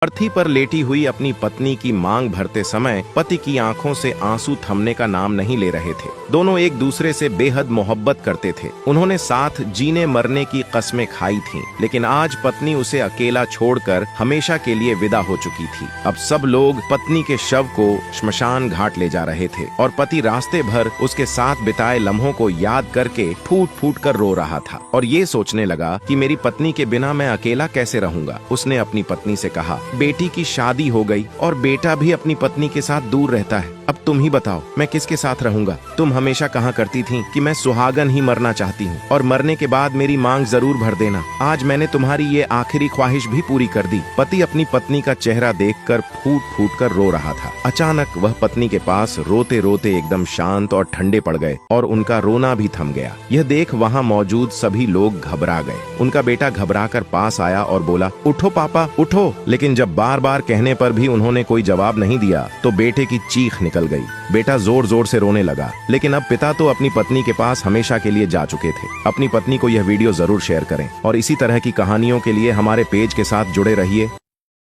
अर्थी पर लेटी हुई अपनी पत्नी की मांग भरते समय पति की आंखों से आंसू थमने का नाम नहीं ले रहे थे। दोनों एक दूसरे से बेहद मोहब्बत करते थे। उन्होंने साथ जीने मरने की कस्में खाई थीं, लेकिन आज पत्नी उसे अकेला छोड़कर हमेशा के लिए विदा हो चुकी थी। अब सब लोग पत्नी के शव को श्मशान घाट ले जा रहे थे और पति रास्ते भर उसके साथ बिताए लम्हों को याद करके फूट फूट कर रो रहा था और ये सोचने लगा कि मेरी पत्नी के बिना मैं अकेला कैसे रहूंगा। उसने अपनी पत्नी से कहा, बेटी की शादी हो गई और बेटा भी अपनी पत्नी के साथ दूर रहता है। अब तुम ही बताओ मैं किसके साथ रहूंगा। तुम हमेशा कहा करती थी कि मैं सुहागन ही मरना चाहती हूँ और मरने के बाद मेरी मांग जरूर भर देना। आज मैंने तुम्हारी ये आखिरी ख्वाहिश भी पूरी कर दी। पति अपनी पत्नी का चेहरा देखकर फूट फूट कर रो रहा था। अचानक वह पत्नी के पास रोते रोते एकदम शांत और ठंडे पड़ गए और उनका रोना भी थम गया। यह देख वहाँ मौजूद सभी लोग घबरा गए। उनका बेटा घबराकर पास आया और बोला, उठो पापा उठो। लेकिन जब बार बार कहने पर भी उन्होंने कोई जवाब नहीं दिया तो बेटे की चीख निकल गई। बेटा जोर जोर से रोने लगा, लेकिन अब पिता तो अपनी पत्नी के पास हमेशा के लिए जा चुके थे। अपनी पत्नी को यह वीडियो जरूर शेयर करें और इसी तरह की कहानियों के लिए हमारे पेज के साथ जुड़े रहिए।